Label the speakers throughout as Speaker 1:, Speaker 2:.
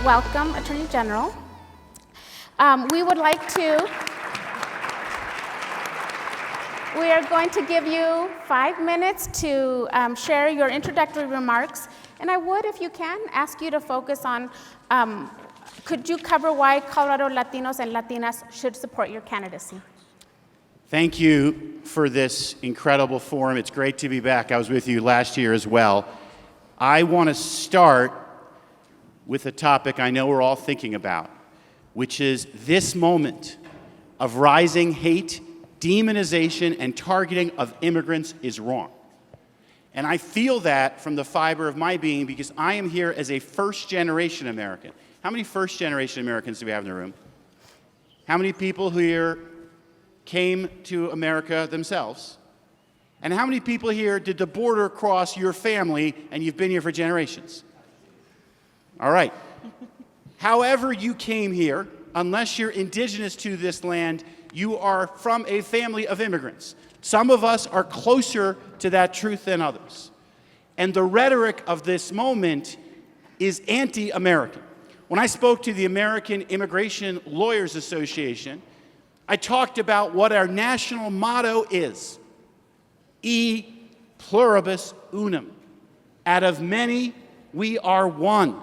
Speaker 1: welcome Attorney General. We are going to give you 5 minutes to share your introductory remarks. And I would, if you can, ask you to focus on, could you cover why Colorado Latinos and Latinas should support your candidacy?
Speaker 2: Thank you for this incredible forum. It's great to be back. I was with you last year as well. I want to start with a topic I know we're all thinking about, which is this moment of rising hate, demonization, and targeting of immigrants is wrong. And I feel that from the fiber of my being because I am here as a first-generation American. How many first-generation Americans do we have in the room? How many people here came to America themselves? And how many people here did the border cross your family and you've been here for generations? All right. However you came here, unless you're indigenous to this land, you are from a family of immigrants. Some of us are closer to that truth than others. And the rhetoric of this moment is anti-American. When I spoke to the American Immigration Lawyers Association, I talked about what our national motto is, E pluribus unum. Out of many, we are one.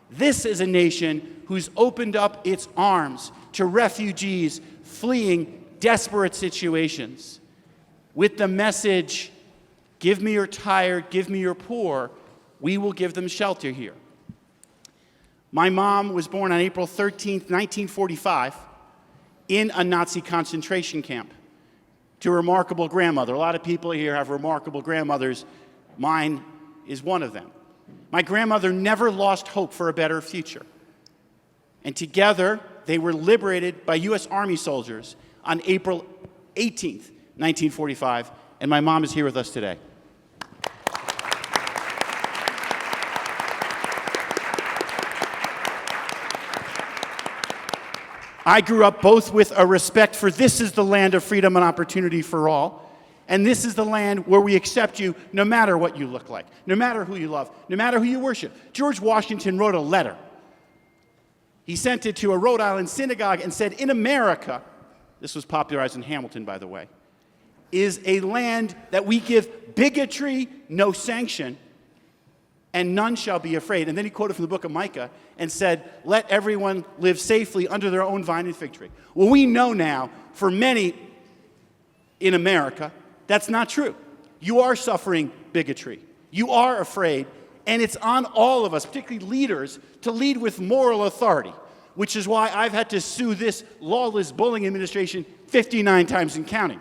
Speaker 2: This is a nation who's opened up its arms to refugees fleeing desperate situations with the message, give me your tired, give me your poor, we will give them shelter here. My mom was born on April 13th, 1945, in a Nazi concentration camp to a remarkable grandmother. A lot of people here have remarkable grandmothers. Mine is one of them. My grandmother never lost hope for a better future. And together, they were liberated by U.S. Army soldiers on April 18th, 1945, and my mom is here with us today. I grew up both with a respect for this is the land of freedom and opportunity for all, and this is the land where we accept you no matter what you look like, no matter who you love, no matter who you worship. George Washington wrote a letter. He sent it to a Rhode Island synagogue and said, in America, this was popularized in Hamilton, by the way, is a land that we give bigotry no sanction, and none shall be afraid. And then he quoted from the book of Micah and said, let everyone live safely under their own vine and fig tree. Well, we know now, for many in America, that's not true. You are suffering bigotry. You are afraid, and it's on all of us, particularly leaders, to lead with moral authority, which is why I've had to sue this lawless bullying administration 59 times and counting.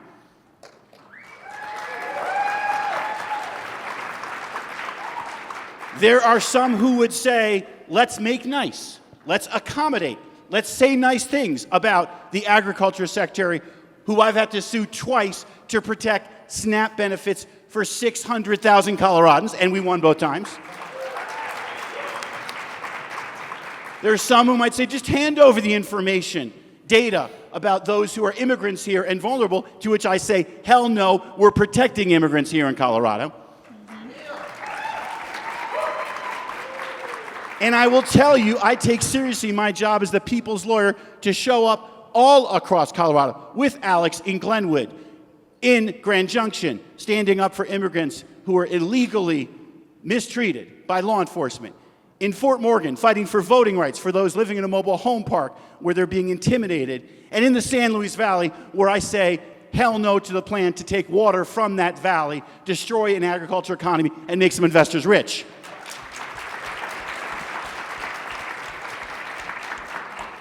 Speaker 2: There are some who would say, let's make nice, let's accommodate, let's say nice things about the agriculture secretary, who I've had to sue twice to protect SNAP benefits for 600,000 Coloradans, and we won both times. There are some who might say, just hand over the information, data about those who are immigrants here and vulnerable, to which I say, hell no, we're protecting immigrants here in Colorado. And I will tell you, I take seriously my job as the people's lawyer to show up all across Colorado with Alex in Glenwood, in Grand Junction, standing up for immigrants who are illegally mistreated by law enforcement, in Fort Morgan, fighting for voting rights for those living in a mobile home park where they're being intimidated, and in the San Luis Valley, where I say hell no to the plan to take water from that valley, destroy an agriculture economy, and make some investors rich.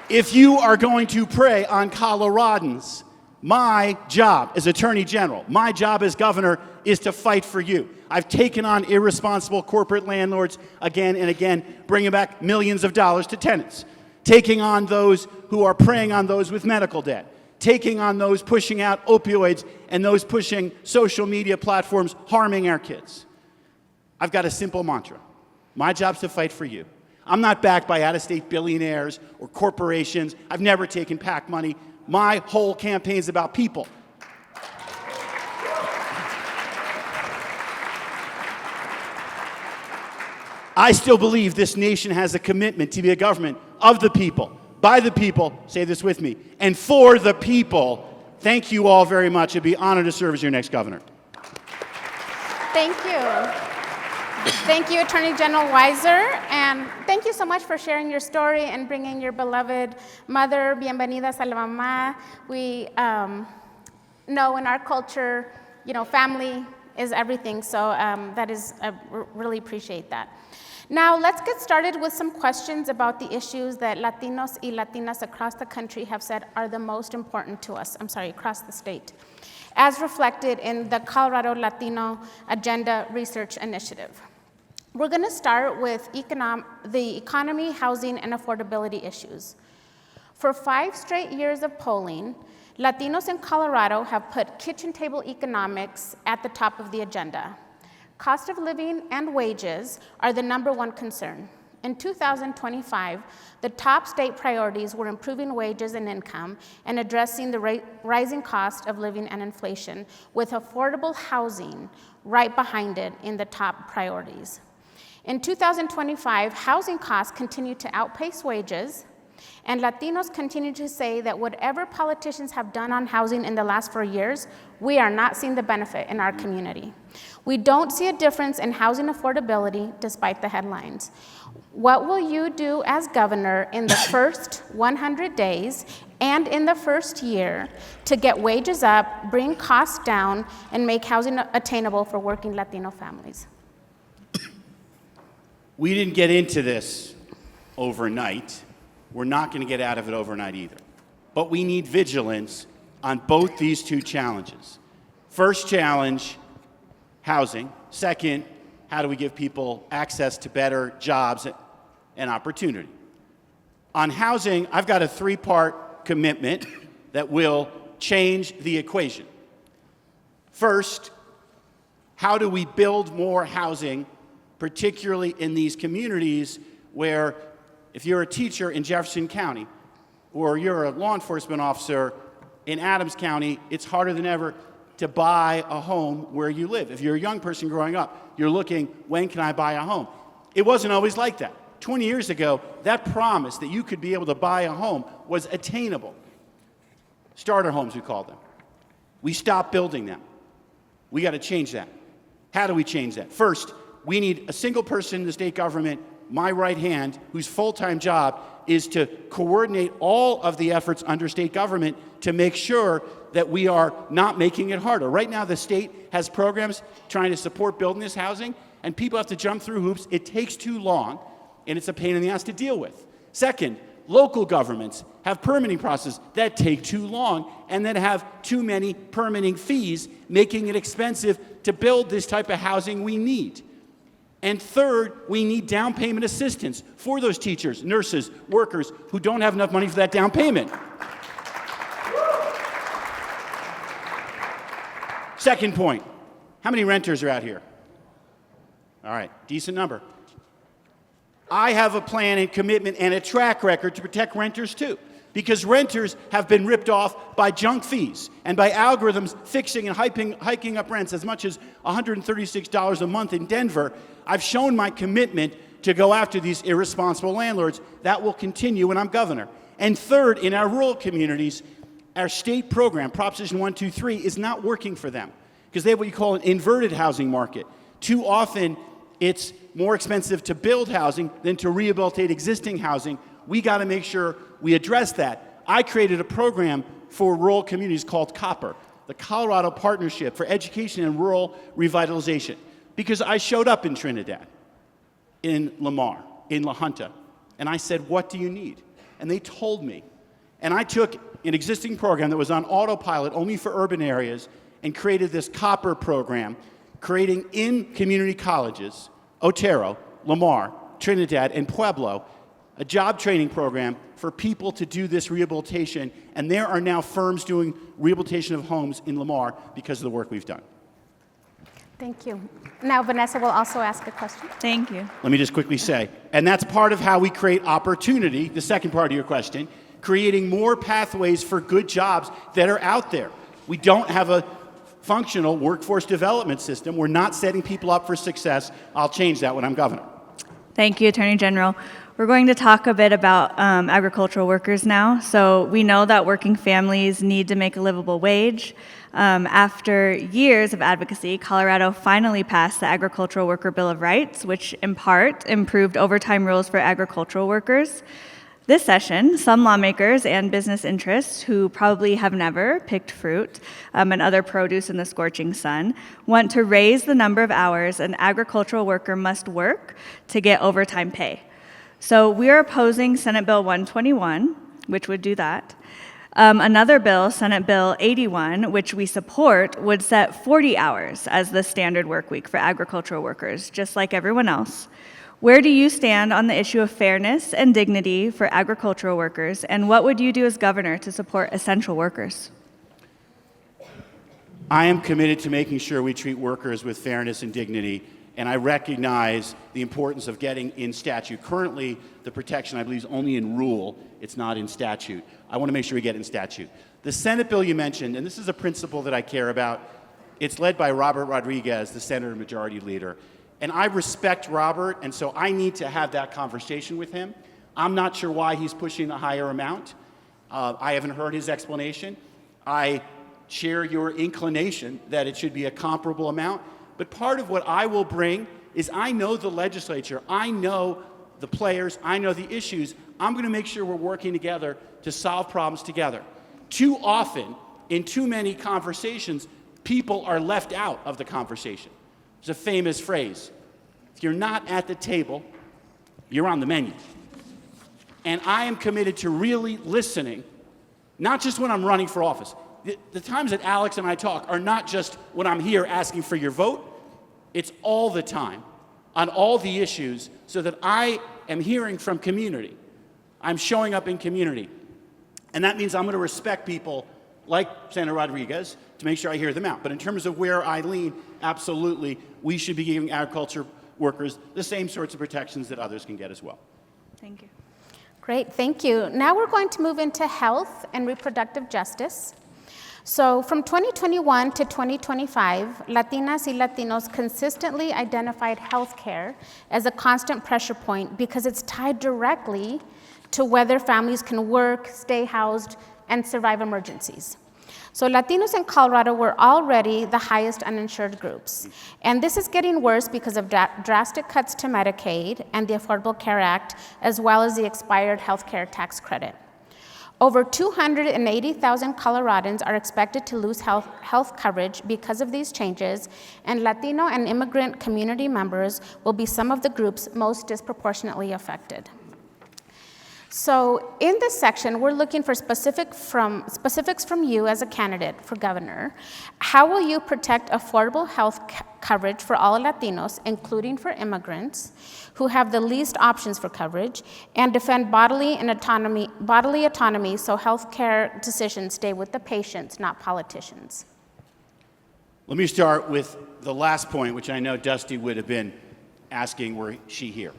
Speaker 2: If you are going to prey on Coloradans, my job as Attorney General, my job as Governor is to fight for you. I've taken on irresponsible corporate landlords again and again, bringing back millions of dollars to tenants, taking on those who are preying on those with medical debt, taking on those pushing out opioids and those pushing social media platforms harming our kids. I've got a simple mantra. My job's to fight for you. I'm not backed by out-of-state billionaires or corporations. I've never taken PAC money. My whole campaign is about people. I still believe this nation has a commitment to be a government of the people, by the people, say this with me, and for the people. Thank you all very much. It'd be an honor to serve as your next governor.
Speaker 1: Thank you. Thank you, Attorney General Weiser, and thank you so much for sharing your story and bringing your beloved mother. Bienvenidas a la mamá. We know in our culture, family is everything, so that is, really appreciate that. Now, let's get started with some questions about the issues that Latinos y Latinas across the country have said are the most important to us, across the state, as reflected in the Colorado Latino Agenda Research Initiative. We're going to start with the economy, housing, and affordability issues. For 5 straight years of polling, Latinos in Colorado have put kitchen table economics at the top of the agenda. Cost of living and wages are the #1 concern. In 2025, the top state priorities were improving wages and income and addressing the rising cost of living and inflation, with affordable housing right behind it in the top priorities. In 2025, housing costs continue to outpace wages, and Latinos continue to say that whatever politicians have done on housing in the last 4 years, we are not seeing the benefit in our community. We don't see a difference in housing affordability despite the headlines. What will you do as governor in the first 100 days and in the first year to get wages up, bring costs down, and make housing attainable for working Latino families?
Speaker 2: We didn't get into this overnight. We're not going to get out of it overnight either. But we need vigilance on both these 2 challenges. First challenge, housing. Second, how do we give people access to better jobs and opportunity? On housing, I've got a 3-part commitment that will change the equation. First, how do we build more housing, particularly in these communities where, if you're a teacher in Jefferson County or you're a law enforcement officer in Adams County, it's harder than ever to buy a home where you live. If you're a young person growing up, you're looking, when can I buy a home? It wasn't always like that. 20 years ago, that promise that you could be able to buy a home was attainable. Starter homes, we called them. We stopped building them. We got to change that. How do we change that? First, we need a single person in the state government, my right hand, whose full-time job is to coordinate all of the efforts under state government to make sure that we are not making it harder. Right now, the state has programs trying to support building this housing, and people have to jump through hoops. It takes too long, and it's a pain in the ass to deal with. Second, local governments have permitting processes that take too long and that have too many permitting fees, making it expensive to build this type of housing we need. And third, we need down payment assistance for those teachers, nurses, workers who don't have enough money for that down payment. Second point, how many renters are out here? All right, decent number. I have a plan and commitment and a track record to protect renters too, because renters have been ripped off by junk fees and by algorithms fixing and hiking up rents as much as $136 a month in Denver. I've shown my commitment to go after these irresponsible landlords. That will continue when I'm governor. And third, in our rural communities, our state program, Proposition 123, is not working for them because they have what you call an inverted housing market. Too often, it's more expensive to build housing than to rehabilitate existing housing. We got to make sure we address that. I created a program for rural communities called COPPER, the Colorado Partnership for Education and Rural Revitalization, because I showed up in Trinidad, in Lamar, in La Junta, and I said, what do you need? And they told me. And I took an existing program that was on autopilot only for urban areas and created this COPPER program, creating in community colleges, Otero, Lamar, Trinidad, and Pueblo, a job training program for people to do this rehabilitation. And there are now firms doing rehabilitation of homes in Lamar because of the work we've done.
Speaker 1: Thank you. Now Vanessa will also ask a question.
Speaker 3: Thank you.
Speaker 2: Let me just quickly say, and that's part of how we create opportunity, the second part of your question, creating more pathways for good jobs that are out there. We don't have a functional workforce development system. We're not setting people up for success. I'll change that when I'm governor.
Speaker 3: Thank you, Attorney General. We're going to talk a bit about agricultural workers now. So we know that working families need to make a livable wage. After years of advocacy, Colorado finally passed the Agricultural Worker Bill of Rights, which in part improved overtime rules for agricultural workers. This session, some lawmakers and business interests who probably have never picked fruit and other produce in the scorching sun want to raise the number of hours an agricultural worker must work to get overtime pay. So we are opposing Senate Bill 121, which would do that. Another bill, Senate Bill 81, which we support, would set 40 hours as the standard work week for agricultural workers, just like everyone else. Where do you stand on the issue of fairness and dignity for agricultural workers, and what would you do as governor to support essential workers?
Speaker 2: I am committed to making sure we treat workers with fairness and dignity, and I recognize the importance of getting in statute. Currently, the protection, I believe, is only in rule. It's not in statute. I want to make sure we get in statute. The Senate bill you mentioned, and this is a principle that I care about, it's led by Robert Rodriguez, the Senator Majority Leader. And I respect Robert, and so I need to have that conversation with him. I'm not sure why he's pushing the higher amount. I haven't heard his explanation. I share your inclination that it should be a comparable amount. But part of what I will bring is I know the legislature, I know the players, I know the issues. I'm going to make sure we're working together to solve problems together. Too often, in too many conversations, people are left out of the conversation. There's a famous phrase, if you're not at the table, you're on the menu. And I am committed to really listening, not just when I'm running for office. The times that Alex and I talk are not just when I'm here asking for your vote, it's all the time on all the issues so that I am hearing from community. I'm showing up in community. And that means I'm going to respect people like Senator Rodriguez to make sure I hear them out. But in terms of where I lean, absolutely, we should be giving agriculture workers the same sorts of protections that others can get as well.
Speaker 3: Thank you.
Speaker 1: Great, thank you. Now we're going to move into health and reproductive justice. So from 2021 to 2025, Latinas y Latinos consistently identified healthcare as a constant pressure point because it's tied directly to whether families can work, stay housed, and survive emergencies. So Latinos in Colorado were already the highest uninsured groups. And this is getting worse because of drastic cuts to Medicaid and the Affordable Care Act, as well as the expired healthcare tax credit. Over 280,000 Coloradans are expected to lose health coverage because of these changes, and Latino and immigrant community members will be some of the groups most disproportionately affected. So in this section, we're looking for specifics from you as a candidate for governor. How will you protect affordable health coverage for all Latinos, including for immigrants, who have the least options for coverage, and defend bodily autonomy so health care decisions stay with the patients, not politicians?
Speaker 2: Let me start with the last point, which I know Dusty would have been asking were she here.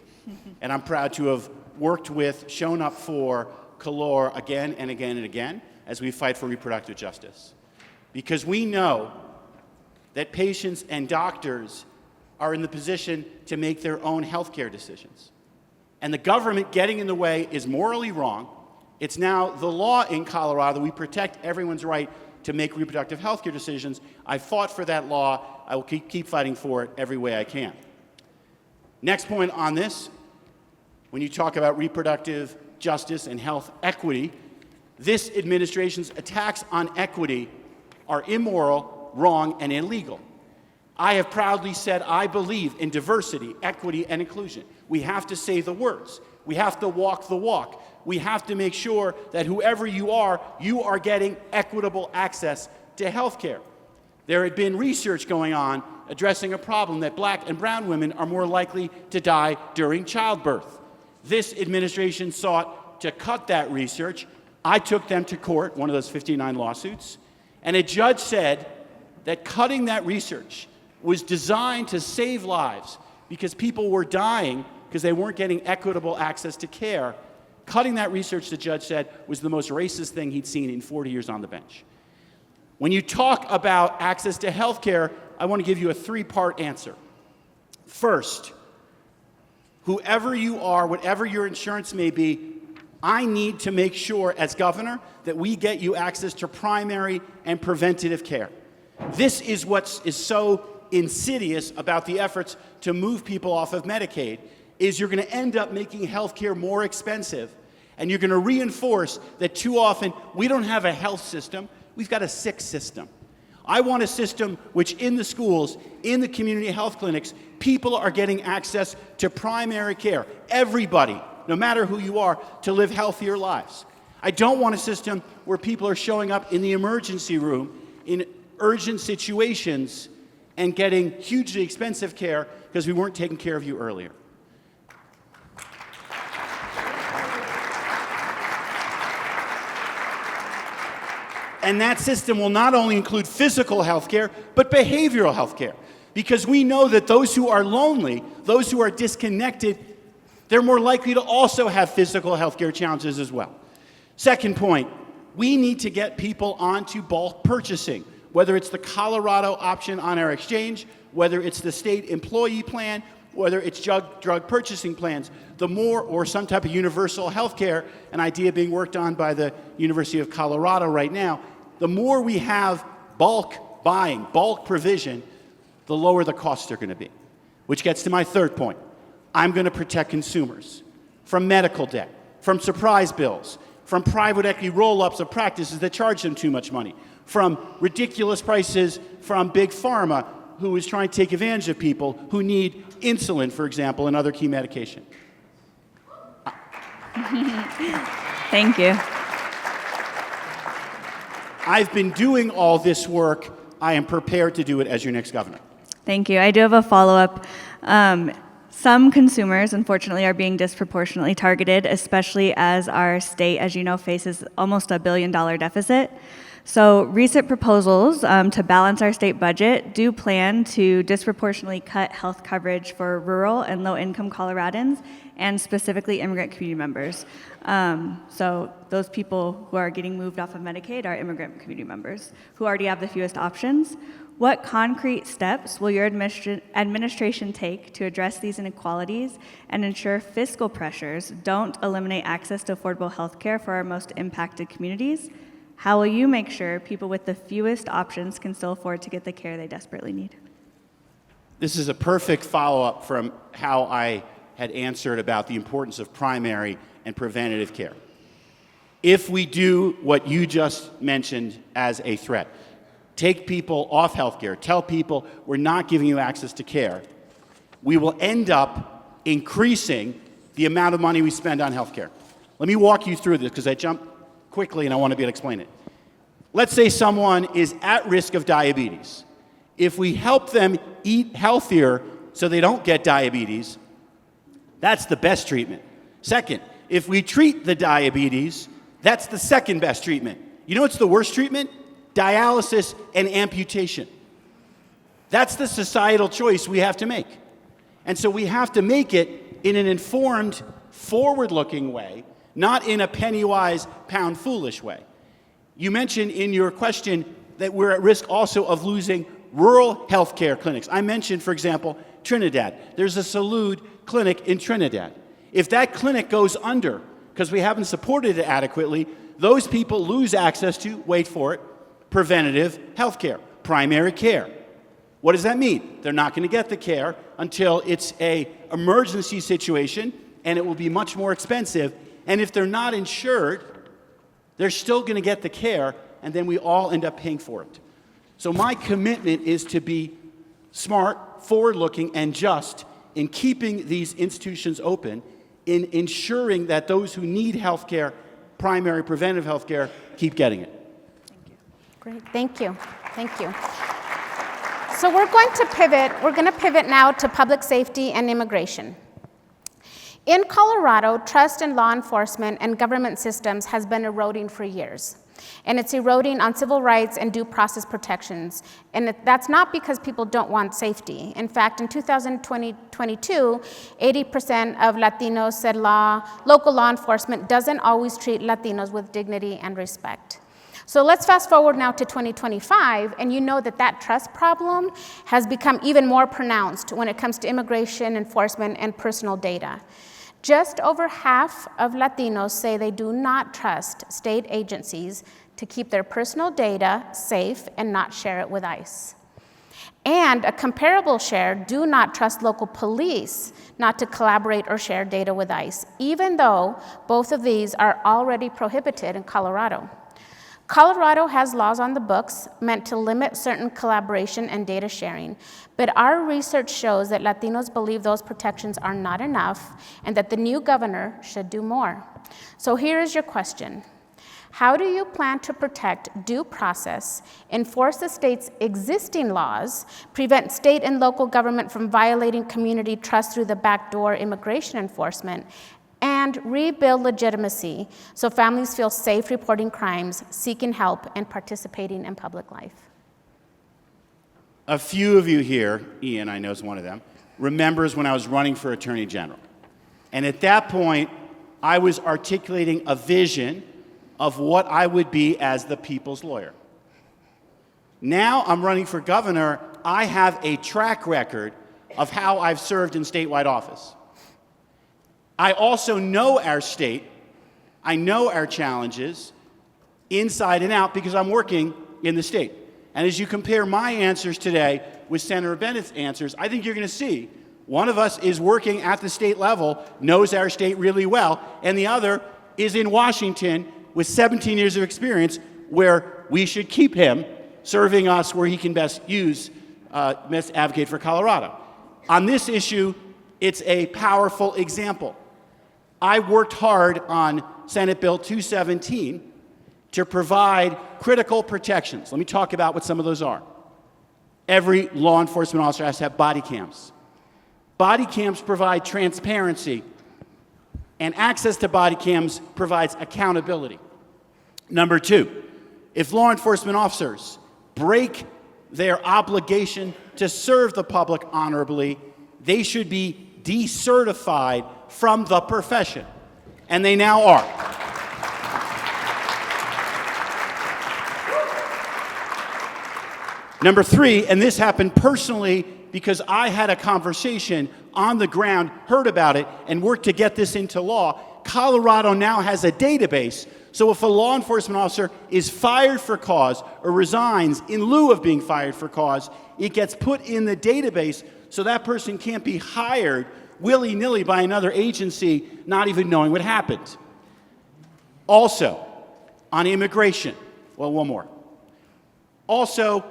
Speaker 2: And I'm proud to have worked with, shown up for Calor again and again and again as we fight for reproductive justice. Because we know that patients and doctors are in the position to make their own healthcare decisions. And the government getting in the way is morally wrong. It's now the law in Colorado. We protect everyone's right to make reproductive healthcare decisions. I fought for that law. I will keep fighting for it every way I can. Next point on this, when you talk about reproductive justice and health equity, this administration's attacks on equity are immoral, wrong, and illegal. I have proudly said I believe in diversity, equity, and inclusion. We have to say the words. We have to walk the walk. We have to make sure that whoever you are getting equitable access to health care. There had been research going on addressing a problem that Black and brown women are more likely to die during childbirth. This administration sought to cut that research. I took them to court, one of those 59 lawsuits, and a judge said that cutting that research was designed to save lives because people were dying because they weren't getting equitable access to care. Cutting that research, the judge said, was the most racist thing he'd seen in 40 years on the bench. When you talk about access to health care, I want to give you a three-part answer. First, Whoever you are, whatever your insurance may be, I need to make sure as governor that we get you access to primary and preventative care. This is what is so insidious about the efforts to move people off of Medicaid, is you're going to end up making health care more expensive, and you're going to reinforce that too often we don't have a health system, we've got a sick system. I want a system which in the schools, in the community health clinics, people are getting access to primary care. Everybody, no matter who you are, to live healthier lives. I don't want a system where people are showing up in the emergency room in urgent situations and getting hugely expensive care because we weren't taking care of you earlier. And that system will not only include physical health care, but behavioral health care. Because we know that those who are lonely, those who are disconnected, they're more likely to also have physical health care challenges as well. Second point, we need to get people onto bulk purchasing, whether it's the Colorado option on our exchange, whether it's the state employee plan, whether it's drug purchasing plans. The more, or some type of universal health care, an idea being worked on by the University of Colorado right now, the more we have bulk buying, bulk provision, the lower the costs are going to be. Which gets to my third point. I'm going to protect consumers from medical debt, from surprise bills, from private equity roll-ups of practices that charge them too much money, from ridiculous prices from big pharma who is trying to take advantage of people who need insulin, for example, and other key medication.
Speaker 3: Thank you.
Speaker 2: I've been doing all this work. I am prepared to do it as your next governor.
Speaker 3: Thank you. I do have a follow-up. Some consumers, unfortunately, are being disproportionately targeted, especially as our state, as you know, faces almost $1 billion deficit. So recent proposals to balance our state budget do plan to disproportionately cut health coverage for rural and low-income Coloradans, and specifically immigrant community members. So those people who are getting moved off of Medicaid are immigrant community members who already have the fewest options. What concrete steps will your administration take to address these inequalities and ensure fiscal pressures don't eliminate access to affordable health care for our most impacted communities? How will you make sure people with the fewest options can still afford to get the care they desperately need?
Speaker 2: This is a perfect follow-up from how I had answered about the importance of primary and preventative care. If we do what you just mentioned as a threat, take people off health care, tell people we're not giving you access to care, we will end up increasing the amount of money we spend on health care. Let me walk you through this because I jumped quickly and I want to be able to explain it. Let's say someone is at risk of diabetes. If we help them eat healthier so they don't get diabetes, that's the best treatment. Second, if we treat the diabetes, that's the second best treatment. You know what's the worst treatment? Dialysis and amputation. That's the societal choice we have to make. And so we have to make it in an informed, forward-looking way, not in a penny-wise, pound-foolish way. You mentioned in your question that we're at risk also of losing rural health care clinics. I mentioned, for example, Trinidad. There's a Salud clinic in Trinidad. If that clinic goes under, because we haven't supported it adequately, those people lose access to, wait for it, preventative health care, primary care. What does that mean? They're not going to get the care until it's an emergency situation, and it will be much more expensive. And if they're not insured, they're still going to get the care, and then we all end up paying for it. So my commitment is to be smart, forward-looking, and just in keeping these institutions open, in ensuring that those who need health care, primary preventive health care, keep getting it.
Speaker 3: Thank you.
Speaker 1: Great, thank you, thank you. So we're going to pivot now to public safety and immigration. In Colorado, trust in law enforcement and government systems has been eroding for years. And it's eroding on civil rights and due process protections. And that's not because people don't want safety. In fact, in 2022, 80% of Latinos said local law enforcement doesn't always treat Latinos with dignity and respect. So let's fast forward now to 2025, and you know that that trust problem has become even more pronounced when it comes to immigration enforcement and personal data. Just over half of Latinos say they do not trust state agencies to keep their personal data safe and not share it with ICE. And a comparable share do not trust local police not to collaborate or share data with ICE, even though both of these are already prohibited in Colorado. Colorado has laws on the books meant to limit certain collaboration and data sharing, but our research shows that Latinos believe those protections are not enough and that the new governor should do more. So here is your question. How do you plan to protect due process, enforce the state's existing laws, prevent state and local government from violating community trust through the backdoor immigration enforcement, and rebuild legitimacy so families feel safe reporting crimes, seeking help, and participating in public life?
Speaker 2: A few of you here, Ian, I know is one of them, remembers when I was running for Attorney General. And at that point, I was articulating a vision of what I would be as the people's lawyer. Now I'm running for governor. I have a track record of how I've served in statewide office. I also know our state. I know our challenges inside and out because I'm working in the state. And as you compare my answers today with Senator Bennett's answers, I think you're going to see one of us is working at the state level, knows our state really well, and the other is in Washington with 17 years of experience where we should keep him serving us where he can best advocate for Colorado. On this issue, it's a powerful example. I worked hard on Senate Bill 217 to provide critical protections. Let me talk about what some of those are. Every law enforcement officer has to have body cams. Body cams provide transparency, and access to body cams provides accountability. Number two, if law enforcement officers break their obligation to serve the public honorably, they should be decertified from the profession, and they now are. Number three, and this happened personally because I had a conversation on the ground, heard about it, and worked to get this into law. Colorado now has a database, so if a law enforcement officer is fired for cause or resigns in lieu of being fired for cause, it gets put in the database so that person can't be hired willy-nilly by another agency, not even knowing what happened. Also, on immigration, well, one more. Also,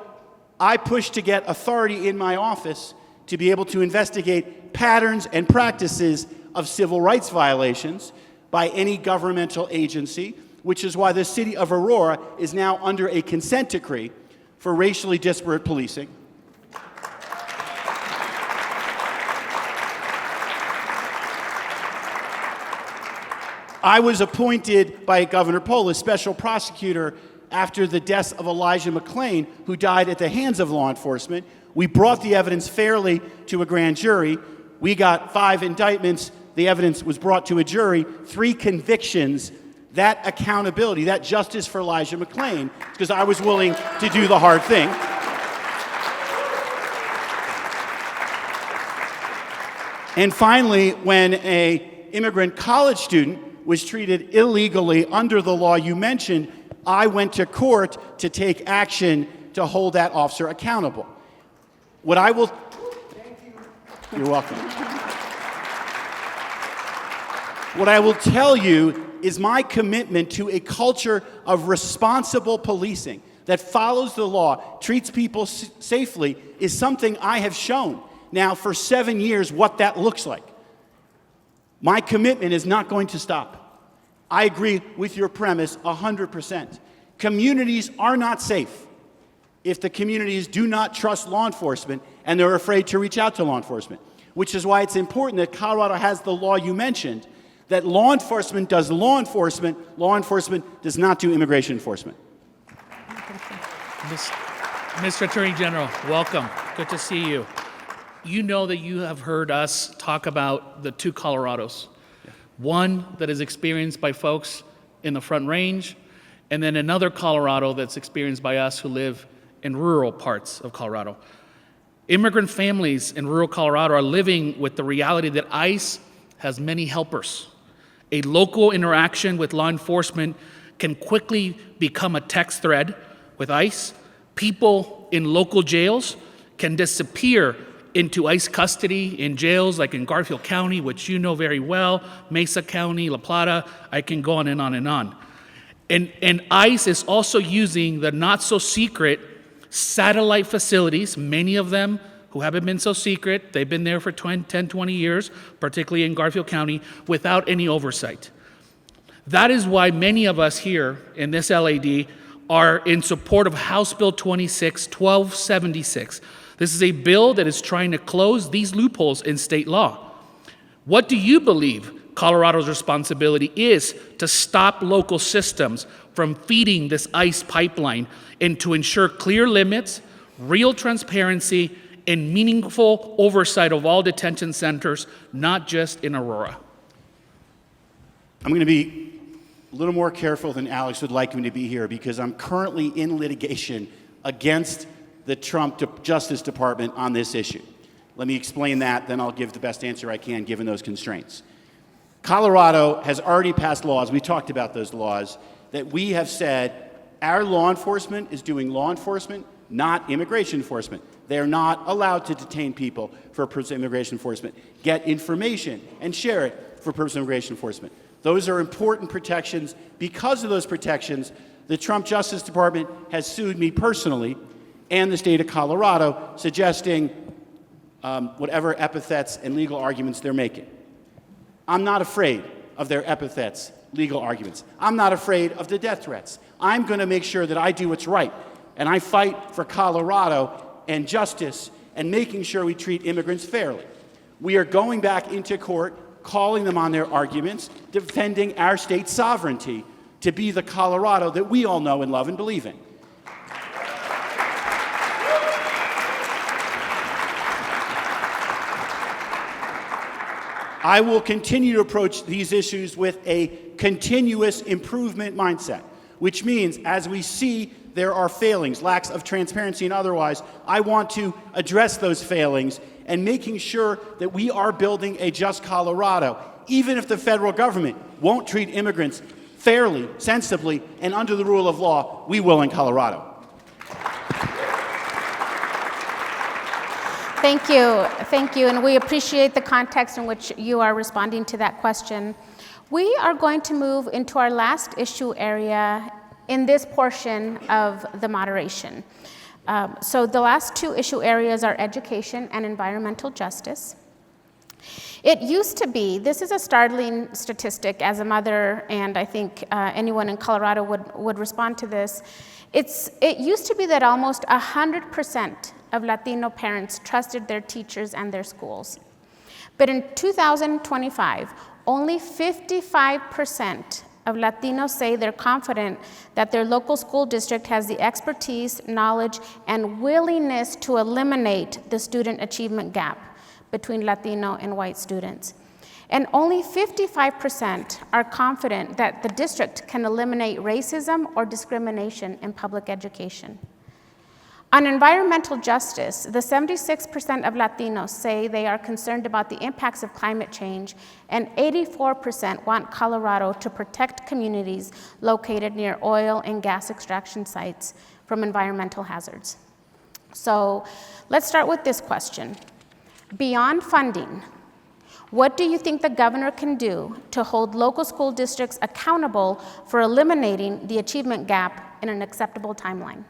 Speaker 2: I pushed to get authority in my office to be able to investigate patterns and practices of civil rights violations by any governmental agency, which is why the city of Aurora is now under a consent decree for racially disparate policing. I was appointed by Governor Polis special prosecutor after the deaths of Elijah McClain, who died at the hands of law enforcement. We brought the evidence fairly to a grand jury. We got 5 indictments. The evidence was brought to a jury, 3 convictions. That accountability, that justice for Elijah McClain, because I was willing to do the hard thing. And finally, when an immigrant college student was treated illegally under the law you mentioned, I went to court to take action to hold that officer accountable. What I will... Thank you. You're welcome. What I will tell you is my commitment to a culture of responsible policing that follows the law, treats people safely, is something I have shown now for 7 years what that looks like. My commitment is not going to stop. I agree with your premise 100%. Communities are not safe if the communities do not trust law enforcement and they're afraid to reach out to law enforcement, which is why it's important that Colorado has the law you mentioned, that law enforcement does law enforcement does not do immigration enforcement.
Speaker 4: Mr. Attorney General, welcome. Good to see you. You know that you have heard us talk about the 2 Colorados. One that is experienced by folks in the Front Range, and then another Colorado that's experienced by us who live in rural parts of Colorado. Immigrant families in rural Colorado are living with the reality that ICE has many helpers. A local interaction with law enforcement can quickly become a text thread with ICE. People in local jails can disappear into ICE custody in jails like in Garfield County, which you know very well, Mesa County, La Plata, I can go on and on and on. And ICE is also using the not-so-secret satellite facilities, many of them who haven't been so secret, they've been there for 10, 20 years, particularly in Garfield County, without any oversight. That is why many of us here in this LAD are in support of House Bill 1276. This is a bill that is trying to close these loopholes in state law. What do you believe Colorado's responsibility is to stop local systems from feeding this ICE pipeline and to ensure clear limits, real transparency, and meaningful oversight of all detention centers, not just in Aurora?
Speaker 2: I'm going to be a little more careful than Alex would like me to be here because I'm currently in litigation against the Trump Justice Department on this issue. Let me explain that, then I'll give the best answer I can given those constraints. Colorado has already passed laws, we talked about those laws, that we have said our law enforcement is doing law enforcement, not immigration enforcement. They're not allowed to detain people for purpose of immigration enforcement. Get information and share it for purpose of immigration enforcement. Those are important protections. Because of those protections, the Trump Justice Department has sued me personally and the state of Colorado, suggesting whatever epithets and legal arguments they're making. I'm not afraid of their epithets, legal arguments. I'm not afraid of the death threats. I'm going to make sure that I do what's right, and I fight for Colorado and justice and making sure we treat immigrants fairly. We are going back into court, calling them on their arguments, defending our state sovereignty to be the Colorado that we all know and love and believe in. I will continue to approach these issues with a continuous improvement mindset, which means as we see there are failings, lacks of transparency and otherwise, I want to address those failings and making sure that we are building a just Colorado, even if the federal government won't treat immigrants fairly, sensibly, and under the rule of law, we will in Colorado.
Speaker 1: Thank you, and we appreciate the context in which you are responding to that question. We are going to move into our last issue area in this portion of the moderation. So the last two issue areas are education and environmental justice. It used to be, this is a startling statistic as a mother, and I think anyone in Colorado would respond to this. It used to be that almost 100% of Latino parents trusted their teachers and their schools. But in 2025, only 55% of Latinos say they're confident that their local school district has the expertise, knowledge, and willingness to eliminate the student achievement gap between Latino and white students. And only 55% are confident that the district can eliminate racism or discrimination in public education. On environmental justice, the 76% of Latinos say they are concerned about the impacts of climate change, and 84% want Colorado to protect communities located near oil and gas extraction sites from environmental hazards. So let's start with this question. Beyond funding, what do you think the governor can do to hold local school districts accountable for eliminating the achievement gap in an acceptable timeline?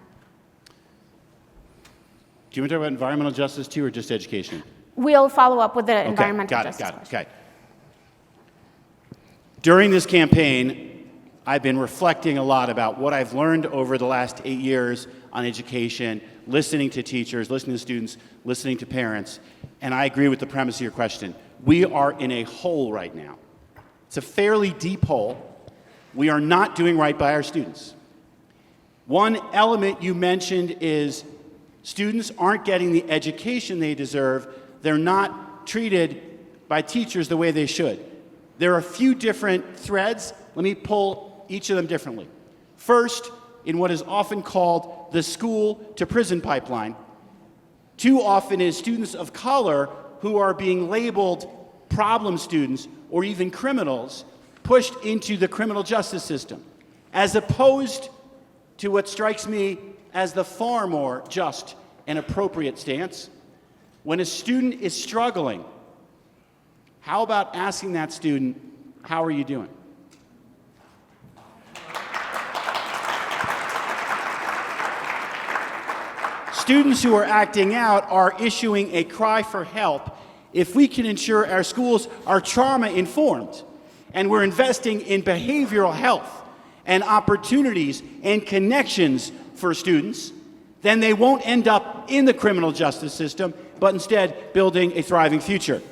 Speaker 2: Do you want to talk about environmental justice too, or just education?
Speaker 1: We'll follow up with the environmental justice
Speaker 2: Got it.
Speaker 1: question.
Speaker 2: Okay. During this campaign, I've been reflecting a lot about what I've learned over the last 8 years on education, listening to teachers, listening to students, listening to parents, and I agree with the premise of your question. We are in a hole right now. It's a fairly deep hole. We are not doing right by our students. One element you mentioned is students aren't getting the education they deserve. They're not treated by teachers the way they should. There are a few different threads. Let me pull each of them differently. First, in what is often called the school-to-prison pipeline, too often is students of color who are being labeled problem students or even criminals pushed into the criminal justice system, as opposed to what strikes me as the far more just and appropriate stance. When a student is struggling, how about asking that student, how are you doing? Students who are acting out are issuing a cry for help if we can ensure our schools are trauma-informed and we're investing in behavioral health and opportunities and connections for students, then they won't end up in the criminal justice system, but instead building a thriving future.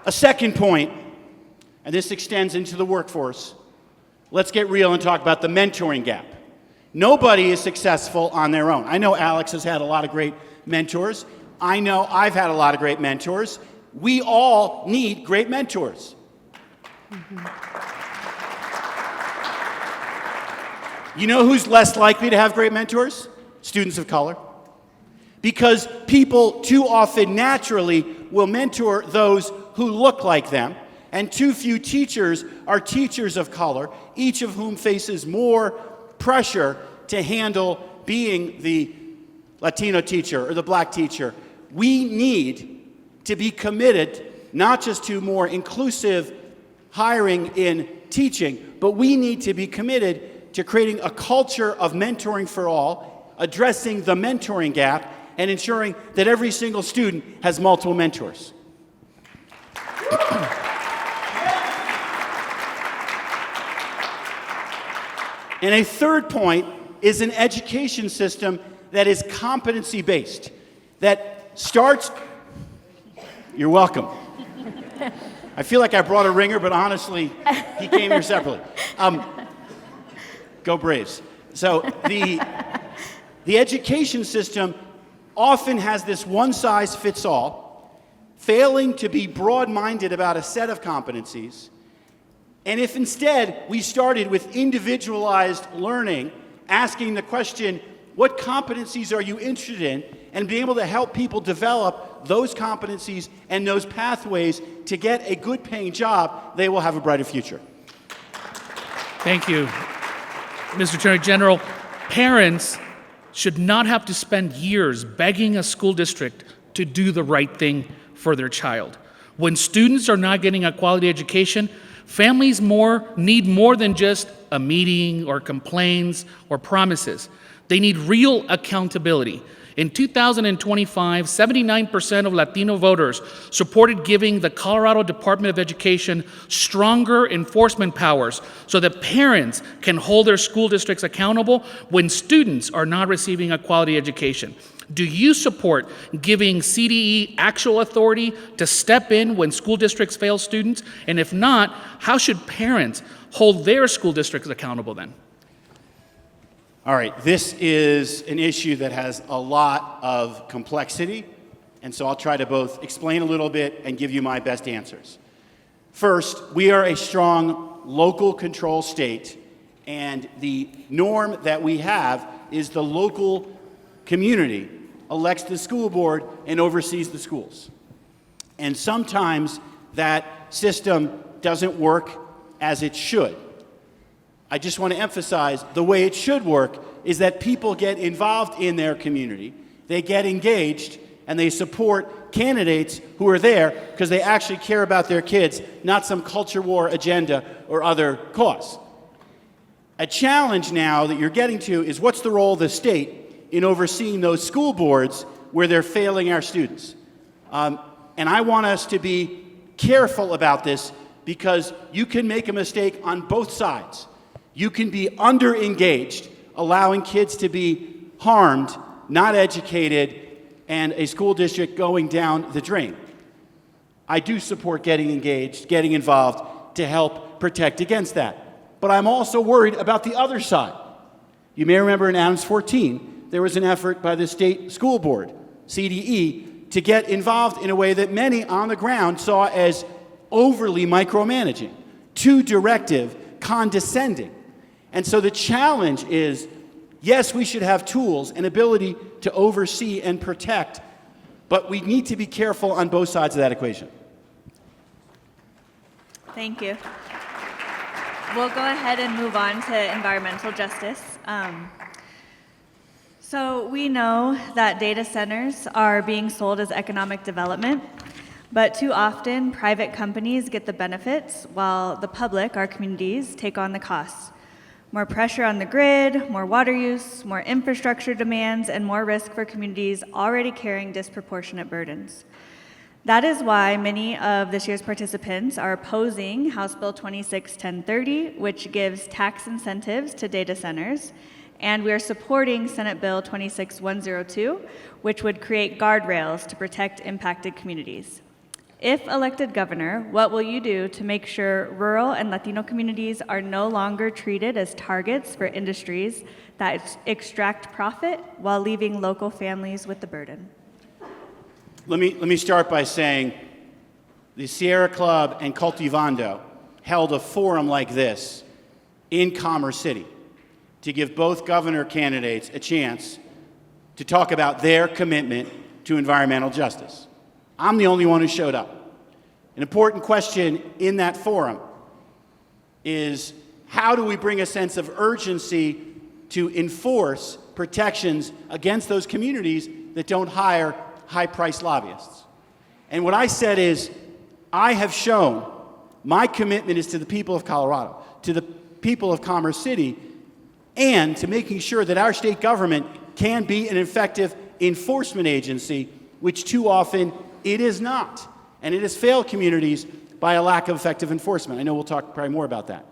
Speaker 2: A second point, and this extends into the workforce, let's get real and talk about the mentoring gap. Nobody is successful on their own. I know Alex has had a lot of great mentors. I know I've had a lot of great mentors. We all need great mentors. You know who's less likely to have great mentors? Students of color. Because people too often naturally will mentor those who look like them, and too few teachers are teachers of color, each of whom faces more pressure to handle being the Latino teacher or the black teacher. We need to be committed not just to more inclusive hiring in teaching, but we need to be committed to creating a culture of mentoring for all, addressing the mentoring gap, and ensuring that every single student has multiple mentors. And a third point is an education system that is competency-based, that starts... You're welcome. I feel like I brought a ringer, but honestly, he came here separately. Go Braves. So the education system often has this one-size-fits-all, failing to be broad-minded about a set of competencies. And if instead we started with individualized learning, asking the question, what competencies are you interested in, and being able to help people develop those competencies and those pathways to get a good paying job, they will have a brighter future.
Speaker 4: Thank you, Mr. Attorney General. Parents should not have to spend years begging a school district to do the right thing for their child. When students are not getting a quality education, families need more than just a meeting or complaints or promises. They need real accountability. In 2025, 79% of Latino voters supported giving the Colorado Department of Education stronger enforcement powers so that parents can hold their school districts accountable when students are not receiving a quality education. Do you support giving CDE actual authority to step in when school districts fail students? And if not, how should parents hold their school districts accountable then?
Speaker 2: All right, this is an issue that has a lot of complexity, and so I'll try to both explain a little bit and give you my best answers. First, we are a strong local control state, and the norm that we have is the local community elects the school board and oversees the schools. And sometimes that system doesn't work as it should. I just want to emphasize the way it should work is that people get involved in their community, they get engaged, and they support candidates who are there because they actually care about their kids, not some culture war agenda or other cause. A challenge now that you're getting to is what's the role of the state in overseeing those school boards where they're failing our students? And I want us to be careful about this because you can make a mistake on both sides. You can be under-engaged, allowing kids to be harmed, not educated, and a school district going down the drain. I do support getting engaged, getting involved to help protect against that. But I'm also worried about the other side. You may remember in Adams 14, there was an effort by the state school board, CDE, to get involved in a way that many on the ground saw as overly micromanaging, too directive, condescending. And so the challenge is, yes, we should have tools and ability to oversee and protect, but we need to be careful on both sides of that equation.
Speaker 3: Thank you. We'll go ahead and move on to environmental justice. So we know that data centers are being sold as economic development, but too often private companies get the benefits while the public, our communities, take on the costs. More pressure on the grid, more water use, more infrastructure demands, and more risk for communities already carrying disproportionate burdens. That is why many of this year's participants are opposing House Bill 26-1030, which gives tax incentives to data centers, and we are supporting Senate Bill 26-102, which would create guardrails to protect impacted communities. If elected governor, what will you do to make sure rural and Latino communities are no longer treated as targets for industries that extract profit while leaving local families with the burden?
Speaker 2: Let me start by saying the Sierra Club and Cultivando held a forum like this in Commerce City to give both governor candidates a chance to talk about their commitment to environmental justice. I'm the only one who showed up. An important question in that forum is, how do we bring a sense of urgency to enforce protections against those communities that don't hire high-priced lobbyists? And what I said is, I have shown my commitment is to the people of Colorado, to the people of Commerce City, and to making sure that our state government can be an effective enforcement agency, which too often it is not. And it has failed communities by a lack of effective enforcement. I know we'll talk probably more about that.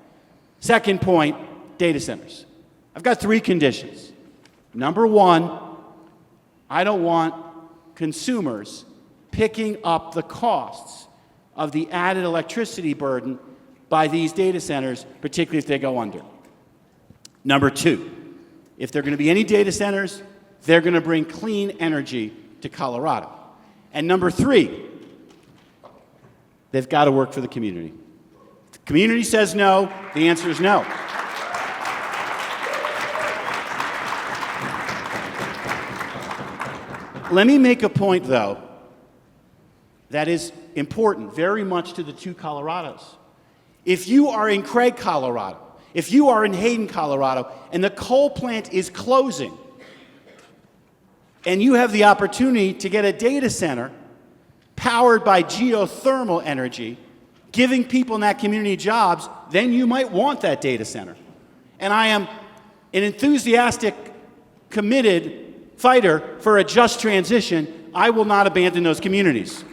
Speaker 2: Second point, data centers. I've got 3 conditions. Number 1, I don't want consumers picking up the costs of the added electricity burden by these data centers, particularly if they go under. Number 2, if there are going to be any data centers, they're going to bring clean energy to Colorado. And number 3, they've got to work for the community. If the community says no, the answer is no. Let me make a point, though, that is important very much to the 2 Colorados. If you are in Craig, Colorado, if you are in Hayden, Colorado, and the coal plant is closing, and you have the opportunity to get a data center powered by geothermal energy, giving people in that community jobs, then you might want that data center. And I am an enthusiastic, committed fighter for a just transition. I will not abandon those communities.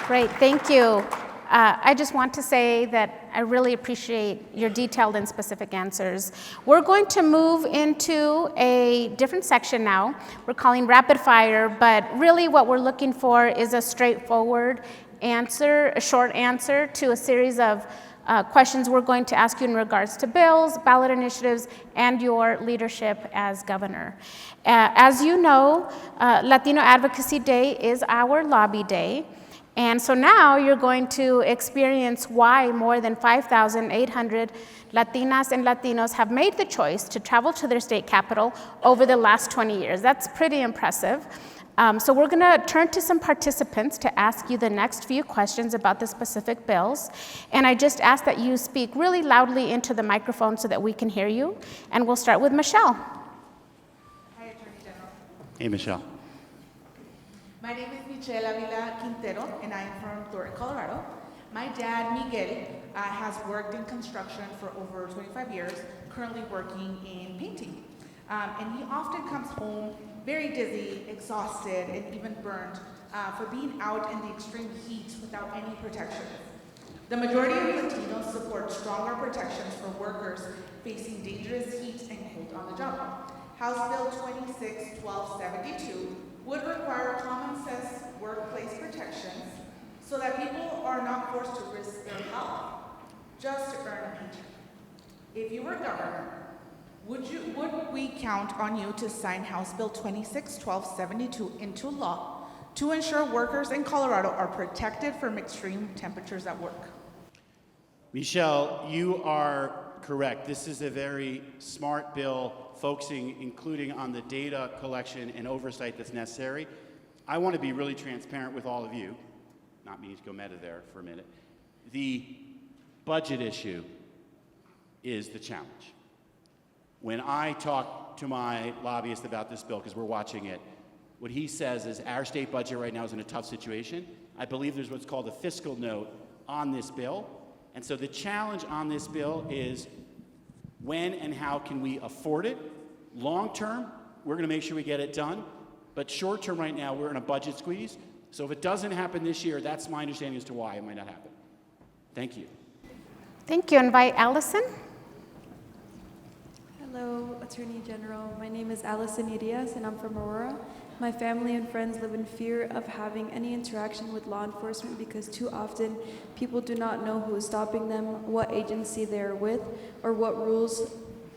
Speaker 1: Great, thank you. I just want to say that I really appreciate your detailed and specific answers. We're going to move into a different section now. We're calling rapid fire, but really what we're looking for is a straightforward answer, a short answer to a series of questions we're going to ask you in regards to bills, ballot initiatives, and your leadership as governor. As you know, Latino Advocacy Day is our lobby day. And so now you're going to experience why more than 5,800 Latinas and Latinos have made the choice to travel to their state capital over the last 20 years. That's pretty impressive. So we're going to turn to some participants to ask you the next few questions about the specific bills. And I just ask that you speak really loudly into the microphone so that we can hear you. And we'll start with Michelle.
Speaker 5: Hi, Attorney General.
Speaker 2: Hey, Michelle.
Speaker 5: My name is Michelle Avila Quintero, and I am from Thornton, Colorado. My dad, Miguel, has worked in construction for over 25 years, currently working in painting. And he often comes home very dizzy, exhausted, and even burned for being out in the extreme heat without any protection. The majority of Latinos support stronger protections for workers facing dangerous heat and cold on the job. House Bill 26-1272 would require common sense workplace protections so that people are not forced to risk their health just to earn a paycheck. If you were governor, would we count on you to sign House Bill 26-1272 into law to ensure workers in Colorado are protected from extreme temperatures at work.
Speaker 2: Michelle, you are correct. This is a very smart bill, focusing, including on the data collection and oversight that's necessary. I want to be really transparent with all of you, not meaning to go meta there for a minute. The budget issue is the challenge. When I talk to my lobbyist about this bill, because we're watching it, what he says is our state budget right now is in a tough situation. I believe there's what's called a fiscal note on this bill. And so the challenge on this bill is when and how can we afford it? Long term, we're going to make sure we get it done. But short term right now, we're in a budget squeeze. So if it doesn't happen this year, that's my understanding as to why it might not happen. Thank you.
Speaker 1: Thank you. Invite Allison.
Speaker 6: Hello, Attorney General. My name is Allison Unidas, and I'm from Aurora. My family and friends live in fear of having any interaction with law enforcement because too often people do not know who is stopping them, what agency they are with, or what rules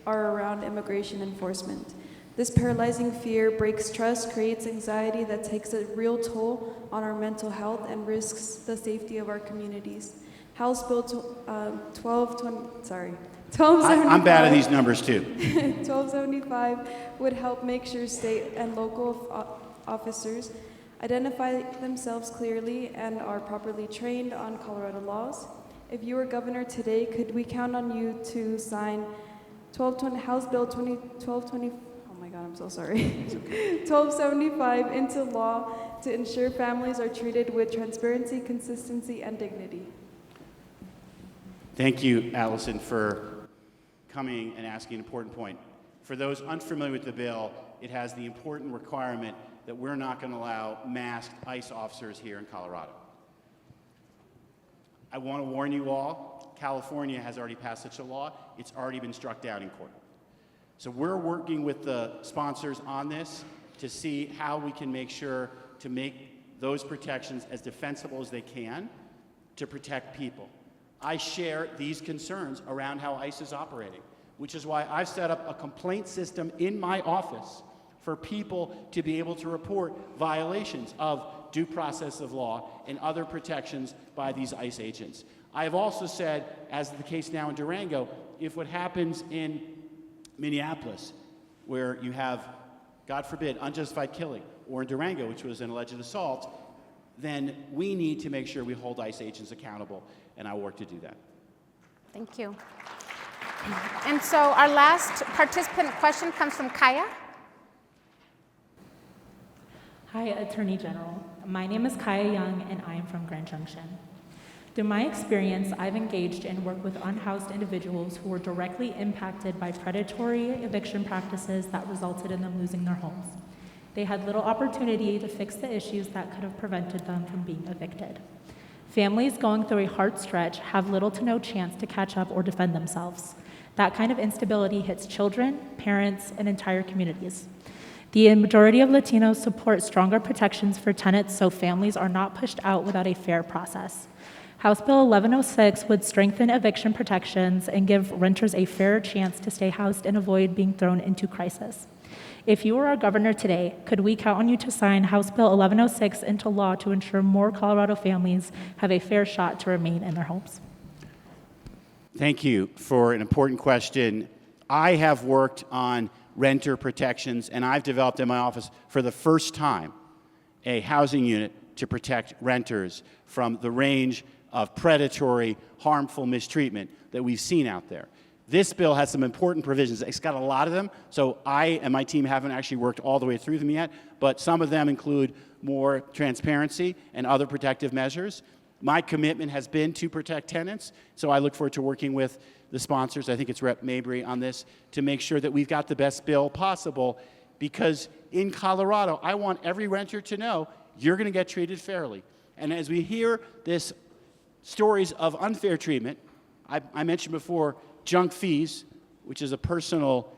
Speaker 6: are around immigration enforcement. This paralyzing fear breaks trust, creates anxiety that takes a real toll on our mental health and risks the safety of our communities. House Bill 1275.
Speaker 2: I'm bad at these numbers too.
Speaker 6: 1275 would help make sure state and local officers identify themselves clearly and are properly trained on Colorado laws. If you were governor today, could we count on you to sign House Bill 1220? Oh my God, I'm so sorry. 1275 into law to ensure families are treated with transparency, consistency, and dignity.
Speaker 2: Thank you, Allison, for coming and asking an important point. For those unfamiliar with the bill, it has the important requirement that we're not going to allow masked ICE officers here in Colorado. I want to warn you all, California has already passed such a law. It's already been struck down in court. So we're working with the sponsors on this to see how we can make sure to make those protections as defensible as they can to protect people. I share these concerns around how ICE is operating, which is why I've set up a complaint system in my office for people to be able to report violations of due process of law and other protections by these ICE agents. I have also said, as is the case now in Durango, if what happens in Minneapolis, where you have, God forbid, unjustified killing, or in Durango, which was an alleged assault, then we need to make sure we hold ICE agents accountable, and I will work to do that.
Speaker 1: Thank you. And so our last participant question comes from Kaya.
Speaker 7: Hi, Attorney General. My name is Kaya Young, and I am from Grand Junction. Through my experience, I've engaged and worked with unhoused individuals who were directly impacted by predatory eviction practices that resulted in them losing their homes. They had little opportunity to fix the issues that could have prevented them from being evicted. Families going through a hard stretch have little to no chance to catch up or defend themselves. That kind of instability hits children, parents, and entire communities. The majority of Latinos support stronger protections for tenants so families are not pushed out without a fair process. House Bill 1106 would strengthen eviction protections and give renters a fairer chance to stay housed and avoid being thrown into crisis. If you were our governor today, could we count on you to sign House Bill 1106 into law to ensure more Colorado families have a fair shot to remain in their homes?
Speaker 2: Thank you for an important question. I have worked on renter protections, and I've developed in my office for the first time a housing unit to protect renters from the range of predatory, harmful mistreatment that we've seen out there. This bill has some important provisions. It's got a lot of them, so I and my team haven't actually worked all the way through them yet, but some of them include more transparency and other protective measures. My commitment has been to protect tenants, so I look forward to working with the sponsors, I think it's Rep. Mabry on this, to make sure that we've got the best bill possible, because in Colorado, I want every renter to know you're going to get treated fairly. And as we hear this stories of unfair treatment, I mentioned before junk fees, which is a personal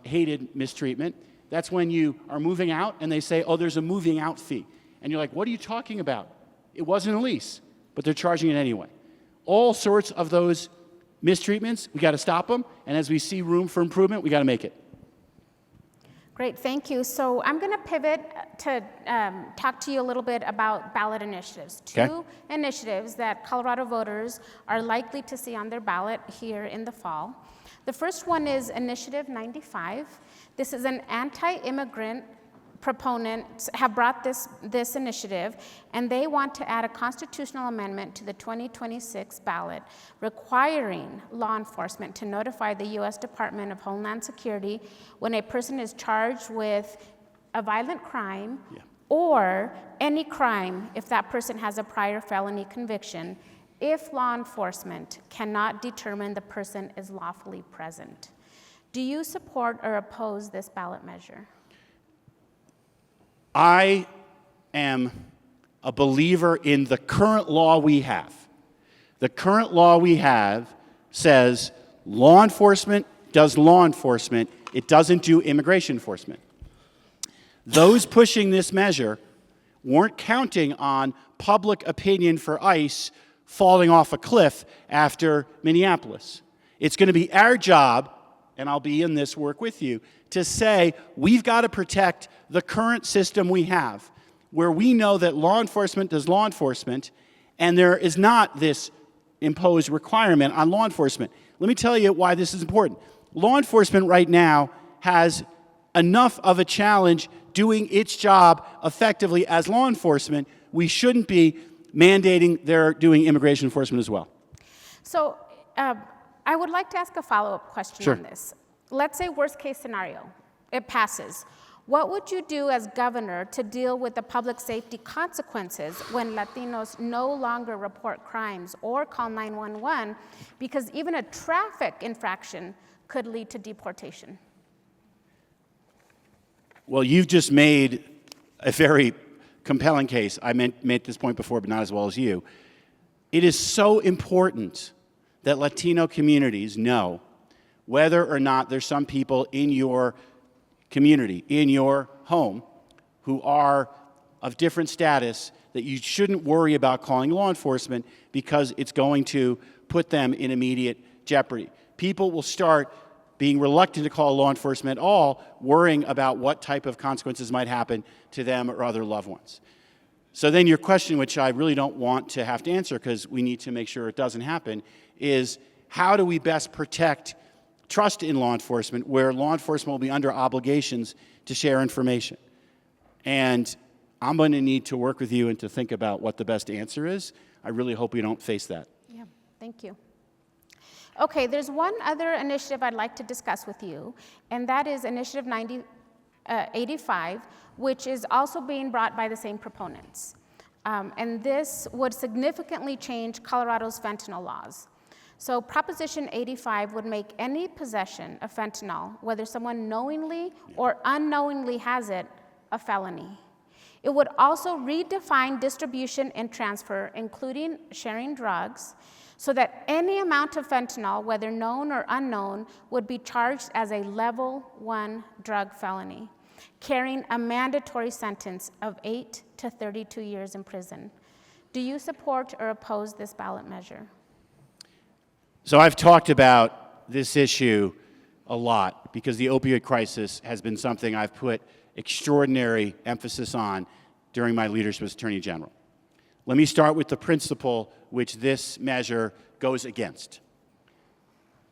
Speaker 2: hated mistreatment. That's when you are moving out and they say, oh, there's a moving out fee. And you're like, what are you talking about? It wasn't a lease, but they're charging it anyway. All sorts of those mistreatments, we got to stop them. And as we see room for improvement, we got to make it.
Speaker 1: Great, thank you. So I'm going to pivot to talk to you a little bit about ballot initiatives.
Speaker 2: Okay.
Speaker 1: Two initiatives that Colorado voters are likely to see on their ballot here in the fall. The first one is Initiative 95. This is an anti-immigrant proponents have brought this initiative, and they want to add a constitutional amendment to the 2026 ballot requiring law enforcement to notify the U.S. Department of Homeland Security when a person is charged with a violent crime or any crime if that person has a prior felony conviction, if law enforcement cannot determine the person is lawfully present. Do you support or oppose this ballot measure?
Speaker 2: I am a believer in the current law we have. The current law we have says law enforcement does law enforcement. It doesn't do immigration enforcement. Those pushing this measure weren't counting on public opinion for ICE falling off a cliff after Minneapolis. It's going to be our job, and I'll be in this work with you, to say we've got to protect the current system we have, where we know that law enforcement does law enforcement, and there is not this imposed requirement on law enforcement. Let me tell you why this is important. Law enforcement right now has enough of a challenge doing its job effectively as law enforcement. We shouldn't be mandating their doing immigration enforcement as well.
Speaker 1: So I would like to ask a follow-up question
Speaker 2: Sure.
Speaker 1: on this. Let's say worst case scenario, it passes. What would you do as governor to deal with the public safety consequences when Latinos no longer report crimes or call 911 because even a traffic infraction could lead to deportation?
Speaker 2: Well, you've just made a very compelling case. I made this point before, but not as well as you. It is so important that Latino communities know whether or not there's some people in your community, in your home, who are of different status, that you shouldn't worry about calling law enforcement because it's going to put them in immediate jeopardy. People will start being reluctant to call law enforcement at all, worrying about what type of consequences might happen to them or other loved ones. So then your question, which I really don't want to have to answer because we need to make sure it doesn't happen, is how do we best protect trust in law enforcement where law enforcement will be under obligations to share information? And I'm going to need to work with you and to think about what the best answer is. I really hope we don't face that.
Speaker 1: Yeah, thank you. Okay, there's one other initiative I'd like to discuss with you, and that is Initiative 85, which is also being brought by the same proponents. And this would significantly change Colorado's fentanyl laws. So Proposition 85 would make any possession of fentanyl, whether someone knowingly or unknowingly has it, a felony. It would also redefine distribution and transfer, including sharing drugs, so that any amount of fentanyl, whether known or unknown, would be charged as a level 1 drug felony, carrying a mandatory sentence of 8 to 32 years in prison. Do you support or oppose this ballot measure?
Speaker 2: So I've talked about this issue a lot because the opioid crisis has been something I've put extraordinary emphasis on during my leadership as Attorney General. Let me start with the principle which this measure goes against.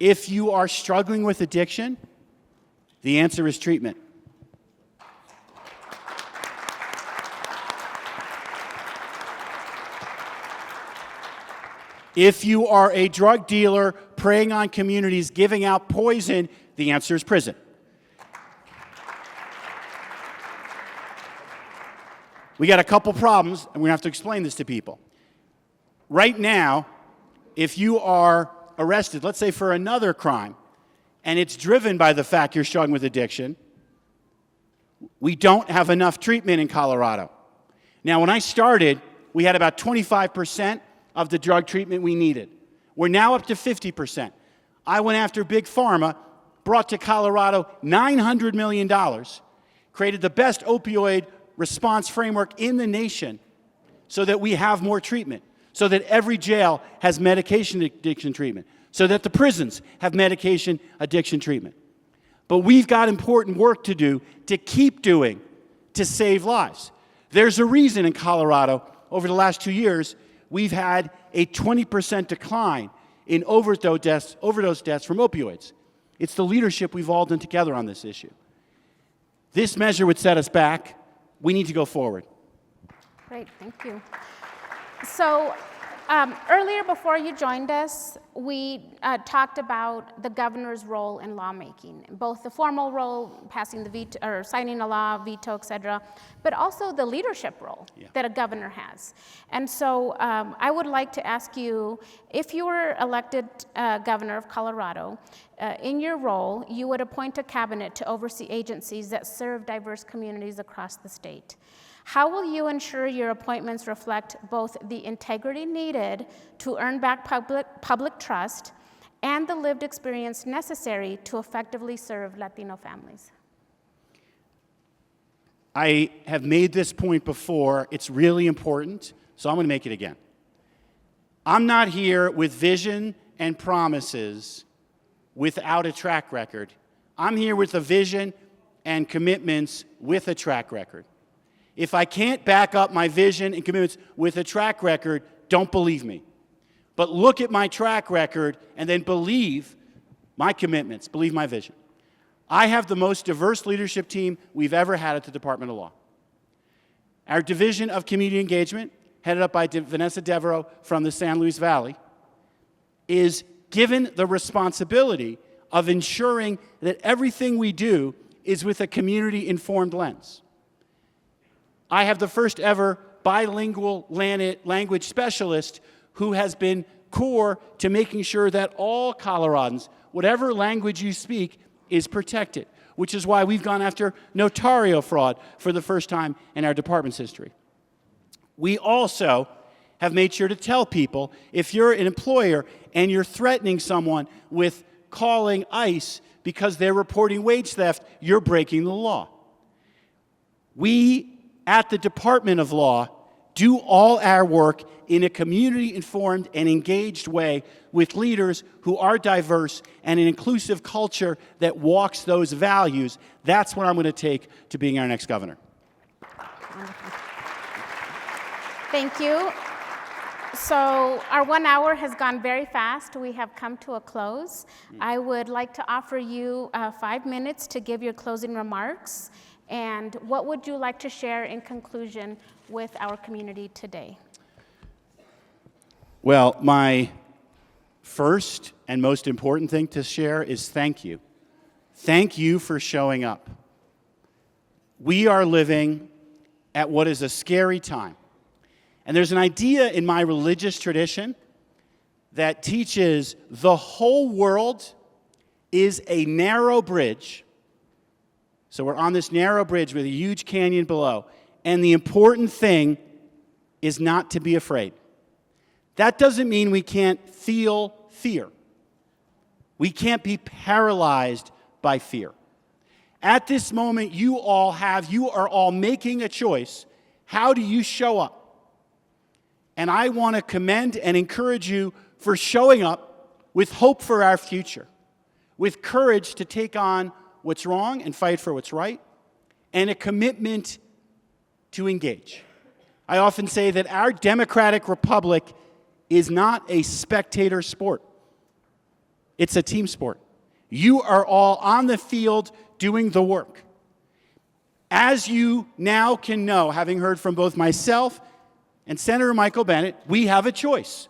Speaker 2: If you are struggling with addiction, the answer is treatment. If you are a drug dealer preying on communities, giving out poison, the answer is prison. We got a couple problems, and we're going to have to explain this to people. Right now, if you are arrested, let's say for another crime, and it's driven by the fact you're struggling with addiction, we don't have enough treatment in Colorado. Now, when I started, we had about 25% of the drug treatment we needed. We're now up to 50%. I went after Big Pharma, brought to Colorado $900 million, created the best opioid response framework in the nation so that we have more treatment, so that every jail has medication addiction treatment, so that the prisons have medication addiction treatment. But we've got important work to do, to keep doing, to save lives. There's a reason in Colorado, over the last 2 years, we've had a 20% decline in overdose deaths from opioids. It's the leadership we've all done together on this issue. This measure would set us back. We need to go forward.
Speaker 1: Great, thank you. So earlier before you joined us, we talked about the governor's role in lawmaking, both the formal role, passing the veto, or signing a law, veto, et cetera, but also the leadership role that a governor has. And so I would like to ask you, if you were elected governor of Colorado, in your role, you would appoint a cabinet to oversee agencies that serve diverse communities across the state. How will you ensure your appointments reflect both the integrity needed to earn back public trust and the lived experience necessary to effectively serve Latino families?
Speaker 2: I have made this point before. It's really important, so I'm going to make it again. I'm not here with vision and promises without a track record. I'm here with a vision and commitments with a track record. If I can't back up my vision and commitments with a track record, don't believe me. But look at my track record and then believe my commitments, believe my vision. I have the most diverse leadership team we've ever had at the Department of Law. Our Division of Community Engagement, headed up by Vanessa Devereaux from the San Luis Valley, is given the responsibility of ensuring that everything we do is with a community-informed lens. I have the first ever bilingual language specialist who has been core to making sure that all Coloradans, whatever language you speak, is protected, which is why we've gone after notario fraud for the first time in our department's history. We also have made sure to tell people, if you're an employer and you're threatening someone with calling ICE because they're reporting wage theft, you're breaking the law. We at the Department of Law do all our work in a community-informed and engaged way with leaders who are diverse and an inclusive culture that walks those values. That's what I'm going to take to being our next governor.
Speaker 1: Thank you. So our 1 hour has gone very fast. We have come to a close. I would like to offer you 5 minutes to give your closing remarks. And what would you like to share in conclusion with our community today?
Speaker 2: Well, my first and most important thing to share is thank you. Thank you for showing up. We are living at what is a scary time. And there's an idea in my religious tradition that teaches the whole world is a narrow bridge. So we're on this narrow bridge with a huge canyon below. And the important thing is not to be afraid. That doesn't mean we can't feel fear. We can't be paralyzed by fear. At this moment, you are all making a choice. How do you show up? And I want to commend and encourage you for showing up with hope for our future, with courage to take on what's wrong and fight for what's right, and a commitment to engage. I often say that our democratic republic is not a spectator sport. It's a team sport. You are all on the field doing the work. As you now can know, having heard from both myself and Senator Michael Bennet, we have a choice.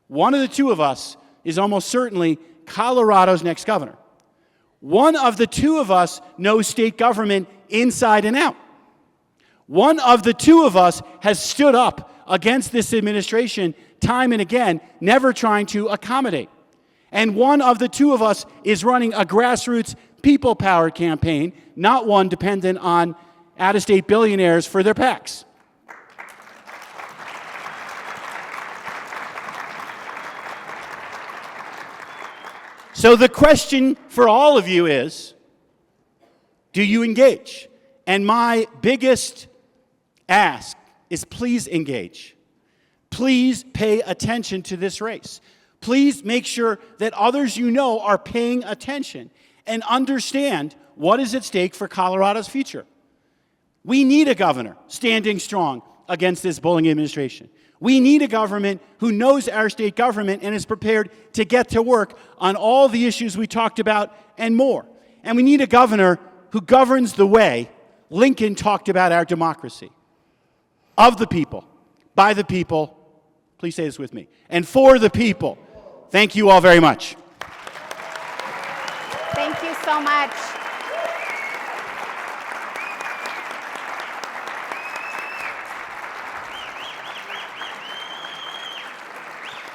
Speaker 2: One of the two of us is almost certainly Colorado's next governor. One of the two of us knows state government inside and out. One of the two of us has stood up against this administration time and again, never trying to accommodate. And one of the two of us is running a grassroots people power campaign, not one dependent on out-of-state billionaires for their PACs. So the question for all of you is, do you engage? And my biggest ask is please engage. Please pay attention to this race. Please make sure that others you know are paying attention. and understand what is at stake for Colorado's future. We need a governor standing strong against this bullying administration. We need a government who knows our state government and is prepared to get to work on all the issues we talked about and more. And we need a governor who governs the way Lincoln talked about our democracy. Of the people, by the people, please say this with me, and for the people. Thank you all very much.
Speaker 1: Thank you so much.